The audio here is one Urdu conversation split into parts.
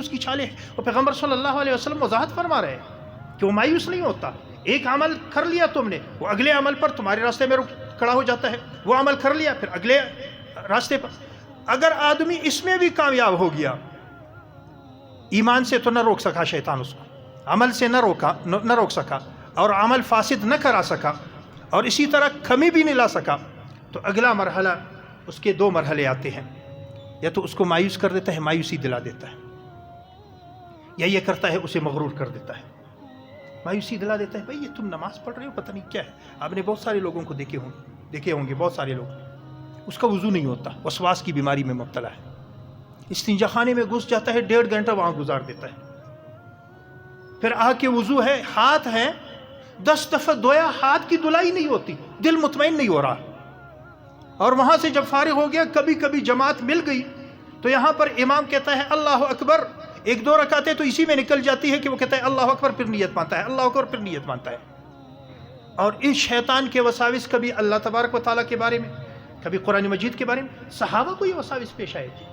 مایوس کی چھالیں ہیں. اور پیغمبر صلی اللہ علیہ وسلم وضاحت فرما رہے ہیں کہ وہ مایوس نہیں ہوتا. ایک عمل کر لیا تم نے، وہ اگلے عمل پر تمہارے راستے میں کھڑا ہو جاتا ہے. وہ عمل کر لیا پھر اگلے راستے پر. اگر آدمی اس میں بھی کامیاب ہو گیا، ایمان سے تو نہ روک سکا شیطان اس کو، عمل سے نہ روک سکا، اور عمل فاسد نہ کرا سکا، اور اسی طرح کمی بھی نہیں لا سکا، تو اگلا مرحلہ اس کے دو مرحلے آتے ہیں. یا تو اس کو مایوس کر دیتا ہے، مایوسی دلا دیتا ہے، یا یہ کرتا ہے اسے مغرور کر دیتا ہے. مایوسی دلا دیتا ہے، بھئی یہ تم نماز پڑھ رہے ہو، پتہ نہیں کیا ہے. آپ نے بہت سارے لوگوں کو دیکھے ہوں گے، بہت سارے لوگ، اس کا وضو نہیں ہوتا، وسواس کی بیماری میں مبتلا ہے، استنجا خانے میں گھس جاتا ہے، 1.5 گھنٹہ وہاں گزار دیتا ہے. پھر آ کے وضو ہے، ہاتھ ہیں 10 دفعہ دھویا، ہاتھ کی دھلائی نہیں ہوتی، دل مطمئن نہیں ہو رہا. اور وہاں سے جب فارغ ہو گیا، کبھی کبھی جماعت مل گئی تو یہاں پر امام کہتا ہے اللہ اکبر، 1-2 رکعتیں تو اسی میں نکل جاتی ہے کہ وہ کہتا ہے اللہ اکبر، پھر نیت مانتا ہے، اللہ اکبر، پھر نیت مانتا ہے. اور اس شیطان کے وساوس کبھی اللہ تبارک و تعالیٰ کے بارے میں، کبھی قرآن مجید کے بارے میں. صحابہ کو یہ وساوس پیش آئے تھے،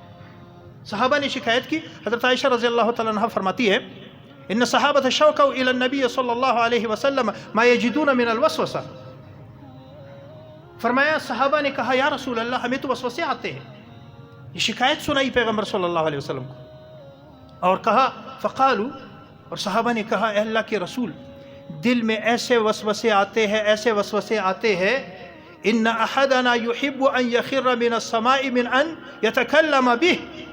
صحابہ نے شکایت کی. حضرت عائشہ رضی اللہ تعالیٰ عنہ فرماتی ہے ان صحابۃ شوقوا الی النبی صلی اللہ علیہ وسلم ما یجدون من الوسوسہ. فرمایا صحابہ نے کہا یا رسول اللہ ہمیں تو وسوسے آتے ہیں. یہ شکایت سنائی پیغمبر صلی اللہ علیہ وسلم کو، اور کہا فقالوا، اور صحابہ نے کہا اے اللہ کے رسول، دل میں ایسے وسوسے آتے ہیں، ایسے وسوسے آتے ہیں، ان احدنا يحب ان يخر من السماء من ان يتكلم به.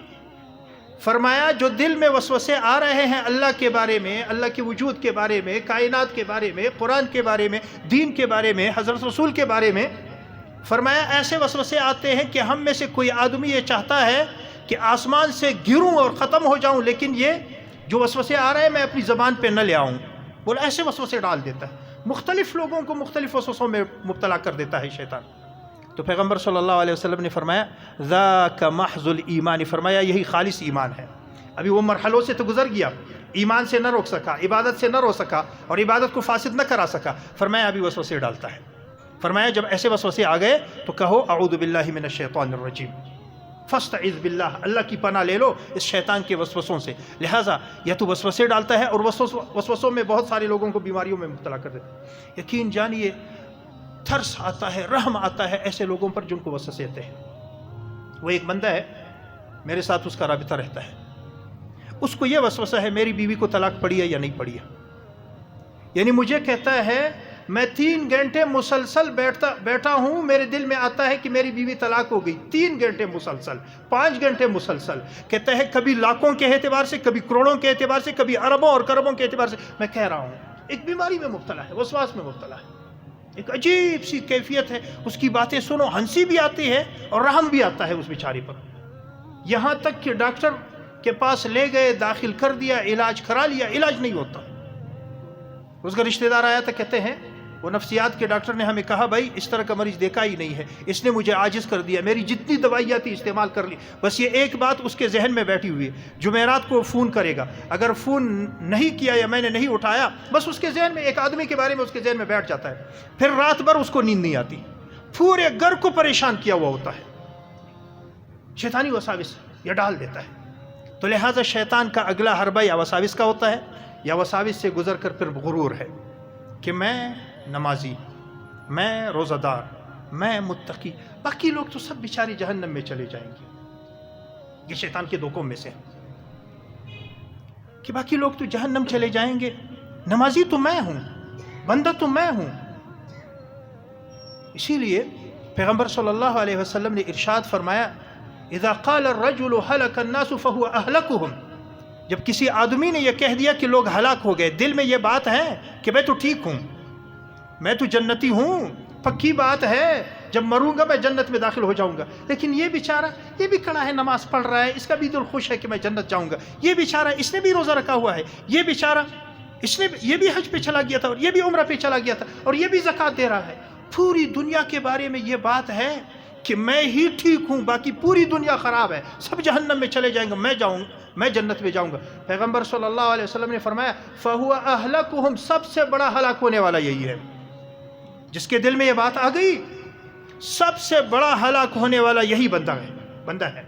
فرمایا جو دل میں وسوسے آ رہے ہیں اللہ کے بارے میں، اللہ کے وجود کے بارے میں، کائنات کے بارے میں، قرآن کے بارے میں، دین کے بارے میں، حضرت رسول کے بارے میں، فرمایا ایسے وسوسے آتے ہیں کہ ہم میں سے کوئی آدمی یہ چاہتا ہے کہ آسمان سے گروں اور ختم ہو جاؤں، لیکن یہ جو وسوسے آ رہے ہیں میں اپنی زبان پہ نہ لے آؤں. بولا ایسے وسوسے ڈال دیتا ہے، مختلف لوگوں کو مختلف وسوسوں میں مبتلا کر دیتا ہے شیطان. تو پیغمبر صلی اللہ علیہ وسلم نے فرمایا ذاک محض الایمان، فرمایا یہی خالص ایمان ہے. ابھی وہ مرحلوں سے تو گزر گیا، ایمان سے نہ روک سکا، عبادت سے نہ روک سکا، اور عبادت کو فاسد نہ کرا سکا. فرمایا ابھی وسوسے ڈالتا ہے. فرمایا جب ایسے وسوسے آ گئے تو کہو اعوذ باللہ من الشیطان الرجیم، فاستعذ باللہ، اللہ کی پناہ لے لو اس شیطان کے وسوسوں سے. لہٰذا یا تو وسوسے ڈالتا ہے، اور وسوسوں میں بہت سارے لوگوں کو بیماریوں میں مبتلا کر دیتا ہے. یقین جانیے ترس آتا ہے، رحم آتا ہے ایسے لوگوں پر جن کو وسوسے آتے ہیں. وہ ایک بندہ ہے، میرے ساتھ اس کا رابطہ رہتا ہے، اس کو یہ وسوسہ ہے میری بیوی کو طلاق پڑی ہے یا نہیں پڑی ہے. یعنی مجھے کہتا ہے میں 3 گھنٹے مسلسل بیٹھا ہوں، میرے دل میں آتا ہے کہ میری بیوی طلاق ہو گئی. 3 گھنٹے مسلسل، 5 گھنٹے مسلسل. کہتا ہے کبھی لاکھوں کے اعتبار سے، کبھی کروڑوں کے اعتبار سے، کبھی اربوں اور کربوں کے اعتبار سے. میں کہہ رہا ہوں ایک بیماری میں مبتلا ہے، وسواس میں مبتلا ہے. ایک عجیب سی کیفیت ہے، اس کی باتیں سنو ہنسی بھی آتی ہے اور رحم بھی آتا ہے اس بیچاری پر. یہاں تک کہ ڈاکٹر کے پاس لے گئے، داخل کر دیا، علاج کرا لیا، علاج نہیں ہوتا. اس کا رشتہ دار آیا تھا، کہتے ہیں وہ نفسیات کے ڈاکٹر نے ہمیں کہا بھائی اس طرح کا مریض دیکھا ہی نہیں ہے، اس نے مجھے عاجز کر دیا، میری جتنی دوائیاں تھی استعمال کر لی. بس یہ ایک بات اس کے ذہن میں بیٹھی ہوئی ہے، جمعرات کو فون کرے گا، اگر فون نہیں کیا یا میں نے نہیں اٹھایا، بس اس کے ذہن میں ایک آدمی کے بارے میں اس کے ذہن میں بیٹھ جاتا ہے. پھر رات بھر اس کو نیند نہیں آتی، پورے گھر کو پریشان کیا ہوا ہوتا ہے. شیطانی وساوس یہ ڈال دیتا ہے. تو لہٰذا شیطان کا اگلا حربہ یا وساوس کا ہوتا ہے، یا وساوس سے گزر کر پھر غرور ہے کہ میں نمازی، میں روزہ دار، میں متقی، باقی لوگ تو سب بیچارے جہنم میں چلے جائیں گے. یہ شیطان کے دھوکوں میں سے کہ باقی لوگ تو جہنم چلے جائیں گے، نمازی تو میں ہوں، بندہ تو میں ہوں. اسی لیے پیغمبر صلی اللہ علیہ وسلم نے ارشاد فرمایا اذا قال الرجل هلك الناس فهو اهلكهم. جب کسی آدمی نے یہ کہہ دیا کہ لوگ ہلاک ہو گئے، دل میں یہ بات ہے کہ میں تو ٹھیک ہوں، میں تو جنتی ہوں، پکی بات ہے، جب مروں گا میں جنت میں داخل ہو جاؤں گا. لیکن یہ بیچارہ، یہ بھی کھڑا ہے نماز پڑھ رہا ہے، اس کا بھی دل خوش ہے کہ میں جنت جاؤں گا. یہ بیچارہ اس نے بھی روزہ رکھا ہوا ہے، یہ بیچارہ اس نے یہ بھی حج پہ چلا گیا تھا، اور یہ بھی عمرہ پہ چلا گیا تھا، اور یہ بھی زکوٰۃ دے رہا ہے. پوری دنیا کے بارے میں یہ بات ہے کہ میں ہی ٹھیک ہوں، باقی پوری دنیا خراب ہے، سب جہنم میں چلے جائیں گے، میں جنت میں جاؤں گا. پیغمبر صلی اللہ علیہ وسلم نے فرمایا فَهُوَ أَهْلَكُهُمْ، سب سے بڑا ہلاک ہونے والا یہی ہے. جس کے دل میں یہ بات آ گئی، سب سے بڑا ہلاک ہونے والا یہی بندہ ہے.